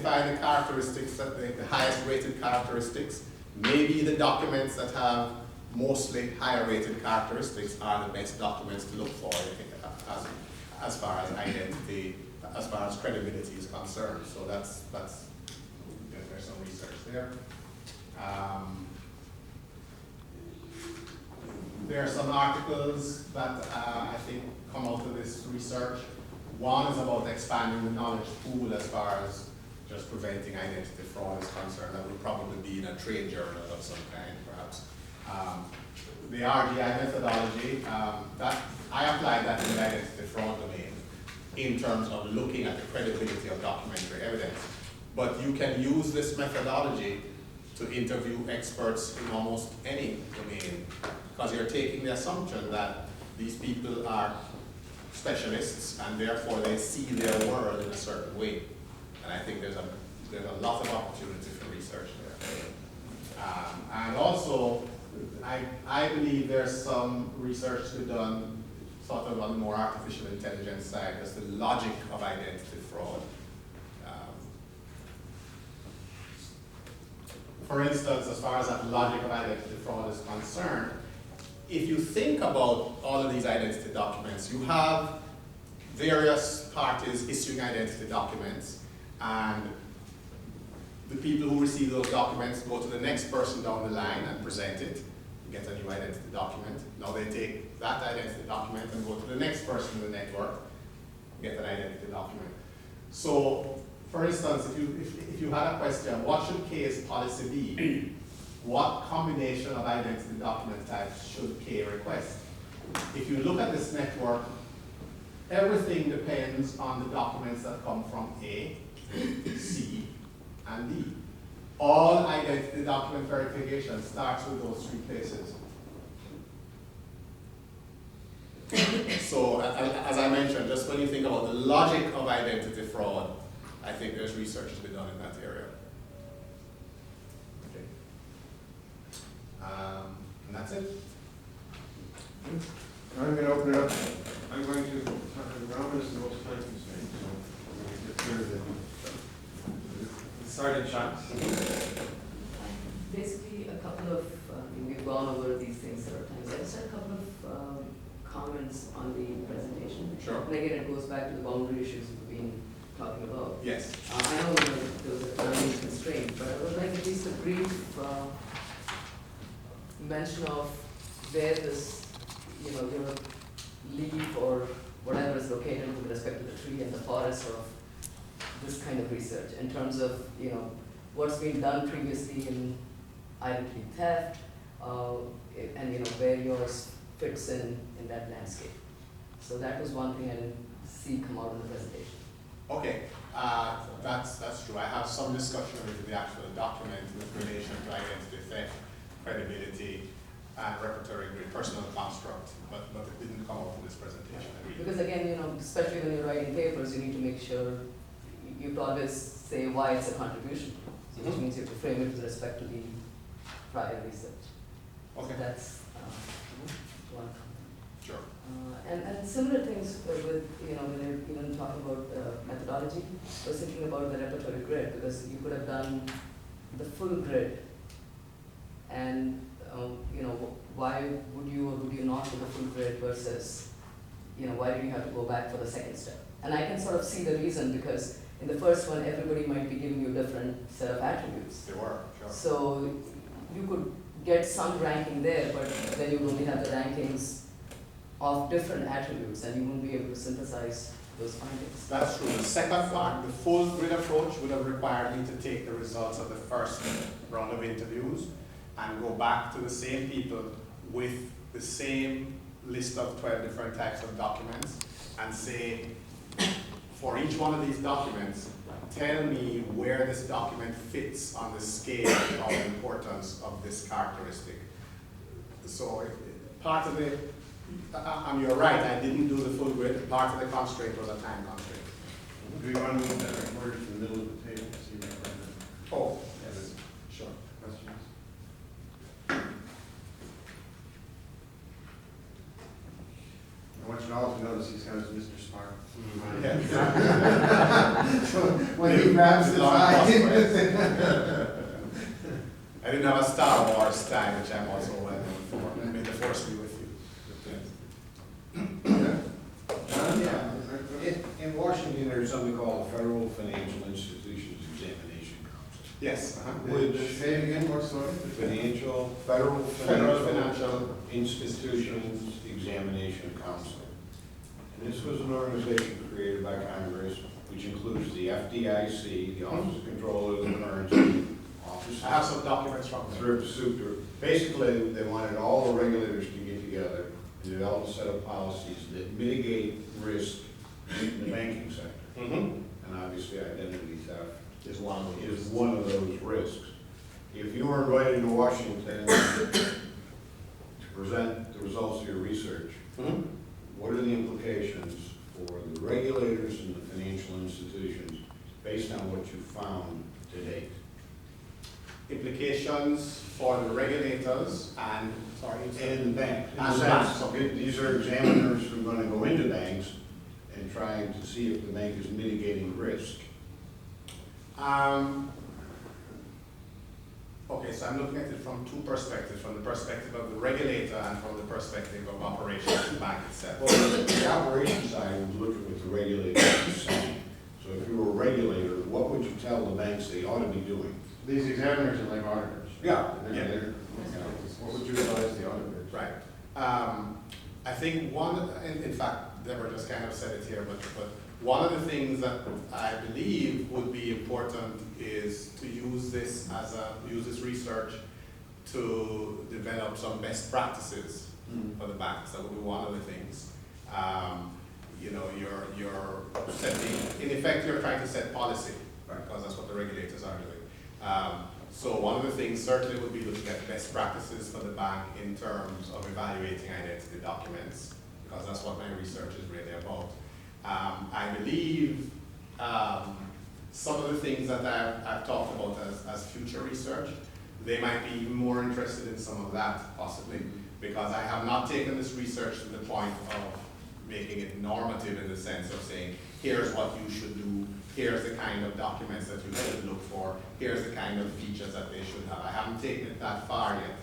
identify the characteristics, the highest rated characteristics. Maybe the documents that have mostly higher rated characteristics are the best documents to look for as far as identity, as far as credibility is concerned. So there's some research there. There are some articles that I think come out of this research. One is about expanding the knowledge pool as far as just preventing identity fraud is concerned. That would probably be in a trade journal of some kind, perhaps. The RGI methodology, that I applied that in the identity fraud domain in terms of looking at the credibility of documentary evidence. But you can use this methodology to interview experts in almost any domain, because you're taking the assumption that these people are specialists and therefore they see their world in a certain way. And I think there's a lot of opportunity for research there. And also, I believe there's some research to be done sort of on the more artificial intelligence side, as the logic of identity fraud. For instance, as far as that logic of identity fraud is concerned, if you think about all of these identity documents, you have various parties issuing identity documents, and the people who receive those documents go to the next person down the line and present it, get a new identity document. Now they take that identity document and go to the next person in the network, get an identity document. So, for instance, if you had a question, what should K's policy be? What combination of identity document types should K request? If you look at this network, everything depends on the documents that come from A, C, and D. All identity document verification starts with those three places. So, as I mentioned, just when you think about the logic of identity fraud, I think there's research to be done in that area. Okay. And that's it. I'm going to open it up. I'm going to talk to Robin is the most time constraint, so I'm going to get through the sergeant shots. Basically, a couple of, we've gone over these things several times. I just had a couple of comments on the presentation. Sure. And again, it goes back to the boundary issues we've been talking about. Yes. I know there was a time constraint, but I would like at least a brief mention of where this, your leaf or whatever is located with respect to the tree and the forest of this kind of research in terms of, what's been done previously in identity theft, and where yours fits in that landscape. So that was one thing I didn't see come out in the presentation. Okay, that's true. I have some discussion with the actual document with relation to identity theft, credibility, and repertory grid, personal construct, but it didn't come out in this presentation. Because again, especially when you're writing papers, you need to make sure you always say why it's a contribution, which means you have to frame it with respect to the prior research. Okay. So that's one comment. Sure. And similar things with, when you're even talking about methodology, I was thinking about the repertory grid, because you could have done the full grid, and why would you or would you not do the full grid versus, why do you have to go back for the second step? And I can sort of see the reason, because in the first one, everybody might be giving you a different set of attributes. They were, sure. So you could get some ranking there, but then you only have the rankings of different attributes, and you won't be able to synthesize those findings. That's true. The second part, the full grid approach, would have required me to take the results of the first round of interviews and go back to the same people with the same list of 12 different types of documents and say, for each one of these documents, tell me where this document fits on the scale of importance of this characteristic. So part of the, you're right, I didn't do the full grid. Part of the constraint was a time constraint. Do you want to move that recorder to the middle of the table? So you can Oh, yes, sure. questions? I want you all to notice he's got his Mr. Smart. Yes. So when he grabs the Long tie. crosswords. I didn't have a Star Wars tie, which I'm also well known for. May the force be with you. Yeah. In Washington, there's something called the Federal Financial Institutions Examination Council. Yes. Which, Say it again, what, sorry? Federal Federal Financial Financial Institutions Examination Council. And this was an organization created by Congress, which includes the FDIC, the Office of Controller of the Currency, Office I have some documents from of there. Thrift Super. Basically, they wanted all the regulators to get together and develop a set of policies that mitigate risk in the banking sector. And obviously, identity theft Is one of is those. one of those risks. If you were invited to Washington to present the results of your research, what are the implications for the regulators and the financial institutions based on what you found to date? Implications for the regulators and, sorry, And the bank. In And a the sense, banks, okay. these are examiners who are going to go into banks and trying to see if the bank is mitigating risk. Okay, so I'm looking at it from two perspectives, from the perspective of the regulator and from the perspective of operations of the bank itself. Well, the operation side was looking at the regulators. So if you were a regulator, what would you tell the banks they ought to be doing? These examiners are like auditors. Yeah. What would you advise the auditors? Right. I think one, in fact, Deborah just kind of said it here, but one of the things that I believe would be important is to use this use this research to develop some best practices for the banks. That would be one of the things. You know, you're setting, in effect, you're trying to set policy, because that's what the regulators are doing. So one of the things certainly would be looking at best practices for the bank in terms of evaluating identity documents, because that's what my research is really about. I believe some of the things that I've talked about as future research, they might be even more interested in some of that possibly, because I have not taken this research to the point of making it normative in the sense of saying, here's what you should do, here's the kind of documents that you should look for, here's the kind of features that they should have. I haven't taken it that far yet.